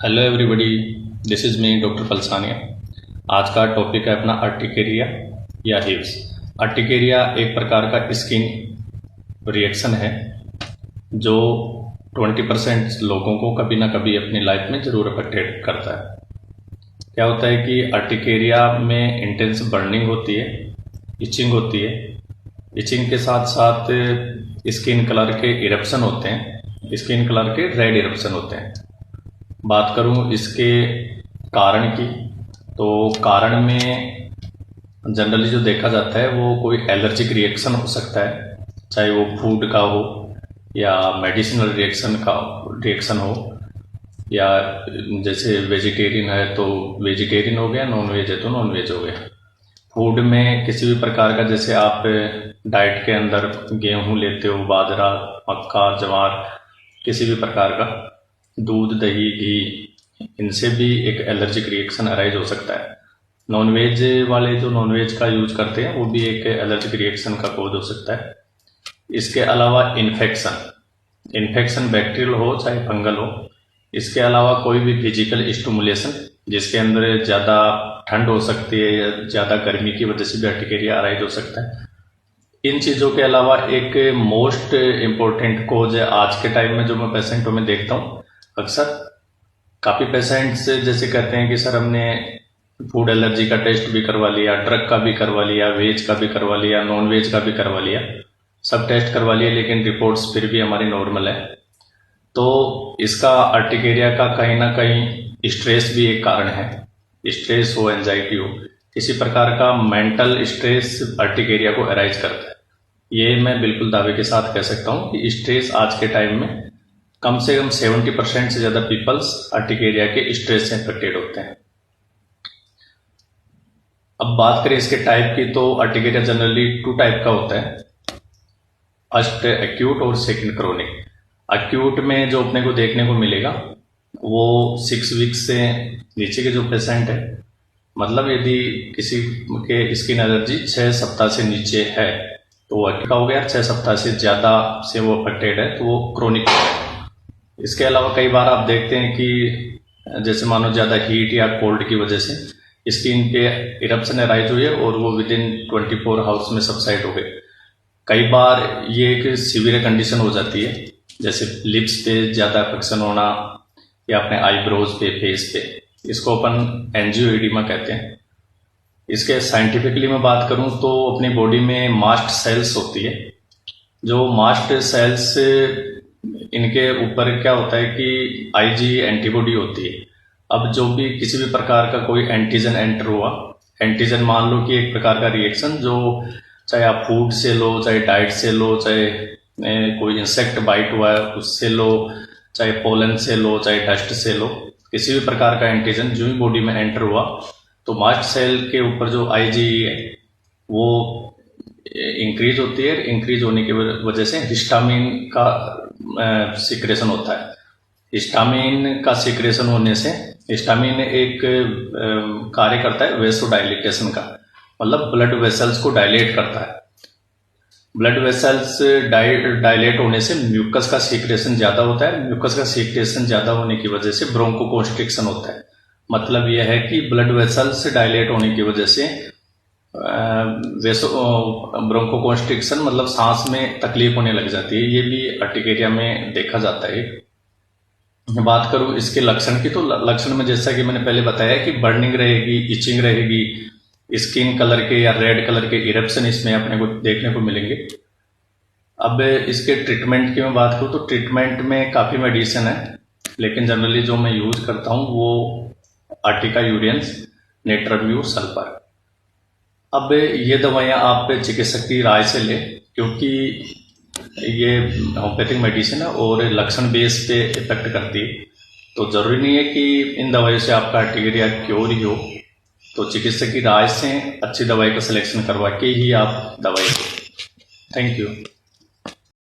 Hello everybody, this is me doctor Palsania. आज का topic है अपना अर्टिकेरिया या हिव्स। अर्टिकेरिया एक प्रकार का स्किन रिएक्शन है जो 20% लोगों को कभी ना कभी अपनी लाइफ में ज़रूर अफेक्ट करता है। क्या होता है कि अर्टिकेरिया में इंटेंस बर्निंग होती है, इचिंग होती है। इचिंग के साथ साथ स्किन कलर के इरप्शन होते हैं, स्किन कलर के रेड इरप्शन होते हैं। बात करूं इसके कारण की, तो कारण में जनरली जो देखा जाता है वो कोई एलर्जिक रिएक्शन हो सकता है, चाहे वो फूड का हो या मेडिसिनल रिएक्शन हो, या जैसे वेजिटेरियन है तो वेजिटेरियन हो गया, नॉन वेज है तो नॉन वेज हो गया। फूड में किसी भी प्रकार का, जैसे आप डाइट के अंदर गेहूं लेते हो, बाजरा, मक्का, ज्वार, किसी भी प्रकार का, दूध, दही, घी, इनसे भी एक एलर्जिक रिएक्शन अराइज हो सकता है। नॉनवेज वाले जो नॉनवेज का यूज करते हैं वो भी एक एलर्जिक रिएक्शन का कॉज हो सकता है। इसके अलावा इन्फेक्शन बैक्टीरियल हो चाहे फंगल हो, इसके अलावा कोई भी फिजिकल स्टिमुलेशन जिसके अंदर ज़्यादा ठंड हो सकती है या ज़्यादा गर्मी की वजह से भी अर्टिकेरिया अराइज हो सकता है। इन चीज़ों के अलावा एक मोस्ट इम्पोर्टेंट कॉज है आज के टाइम में जो मैं पेशेंटों में देखता हूँ, अक्सर काफ़ी पेशेंट्स जैसे कहते हैं कि सर हमने फूड एलर्जी का टेस्ट भी करवा लिया, ड्रग का भी करवा लिया, वेज का भी करवा लिया, नॉन वेज का भी करवा लिया, सब टेस्ट करवा लिया, लेकिन रिपोर्ट्स फिर भी हमारी नॉर्मल है। तो इसका अर्टिकेरिया का कहीं ना कहीं स्ट्रेस भी एक कारण है। स्ट्रेस हो, एंजाइटी हो, किसी प्रकार का मेंटल स्ट्रेस अर्टिकेरिया को अराइज करता है। ये मैं बिल्कुल दावे के साथ कह सकता हूँ कि स्ट्रेस आज के टाइम में कम से कम 70% से ज़्यादा पीपल्स अर्टिकेरिया के स्ट्रेस से इन्फेक्टेड होते हैं। अब बात करें इसके टाइप की, तो अर्टिकेरिया जनरली 2 टाइप का होता है, फर्स्ट एक्यूट और सेकंड क्रोनिक। एक्यूट में जो अपने को देखने को मिलेगा वो 6 वीक्स से नीचे के जो पेशेंट है, मतलब यदि किसी के स्किन एलर्जी 6 सप्ताह से नीचे है तो वो एक्यूट हो गया, 6 सप्ताह से ज़्यादा से वो अफेक्टेड है तो वो क्रोनिक हो गया। इसके अलावा कई बार आप देखते हैं कि जैसे मानो ज़्यादा हीट या कोल्ड की वजह से स्किन पे इरप्शन अराइज हुई है और वो विदिन 24 आवर्स में सबसाइड हो गए। कई बार ये एक सीवियर कंडीशन हो जाती है, जैसे लिप्स पे ज़्यादा अफेक्शन होना या अपने आईब्रोज पे, फेस पे, इसको अपन एंजियोइडिमा कहते हैं। इसके साइंटिफिकली मैं बात करूं तो अपनी बॉडी में मास्ट सेल्स होती है। जो मास्ट सेल्स, इनके ऊपर क्या होता है कि आईजी एंटीबॉडी होती है। अब जो भी किसी भी प्रकार का कोई एंटीजन एंटर हुआ, एंटीजन मान लो कि एक प्रकार का रिएक्शन जो चाहे आप फूड से लो, चाहे डाइट से लो, चाहे कोई इंसेक्ट बाइट हुआ है उससे लो, चाहे पोलन से लो, चाहे डस्ट से लो, किसी भी प्रकार का एंटीजन जो भी बॉडी में एंटर हुआ तो मास्ट सेल के ऊपर जो आईजी है वो इंक्रीज होती है। इंक्रीज होने की वजह से हिस्टामिन का सिक्रेशन होता है। हिस्टामिन का सिक्रेशन होने से, हिस्टामिन एक कार्य करता है वेसोडाइलेटेशन का, मतलब ब्लड वेसल्स को डायलेट करता है। ब्लड वेसल्स डायलेट होने से म्यूकस का सीक्रेशन ज़्यादा होता है। म्यूकस का सीक्रेशन ज़्यादा होने की वजह से ब्रोंकोकॉन्स्ट्रिक्शन होता है। मतलब यह है कि ब्लड वेसल्स डायलेट होने की वजह से ब्रोंकोकॉन्स्ट्रिक्शन, मतलब सांस में तकलीफ होने लग जाती है। ये भी अर्टिकेरिया में देखा जाता है। बात करूं इसके लक्षण की, तो लक्षण में जैसा कि मैंने पहले बताया कि बर्निंग रहेगी, इचिंग रहेगी, स्किन कलर के या रेड कलर के इरप्शन इसमें अपने को देखने को मिलेंगे। अब इसके ट्रीटमेंट की मैं बात करूं तो ट्रीटमेंट में काफ़ी मेडिसिन है, लेकिन जनरली जो मैं यूज करता हूं वो आर्टिका यूरियंस, नेट्रम्यूर, सल्फर। अब ये दवाइयाँ आप चिकित्सक की राय से लें, क्योंकि ये होम्योपैथिक मेडिसिन है और लक्षण बेस पे इफेक्ट करती है। तो ज़रूरी नहीं है कि इन दवाइयों से आपका अर्टिकेरिया क्योर ही हो। तो चिकित्सक की राय से अच्छी दवाई का सिलेक्शन करवा के ही आप दवाई लें। Thank you.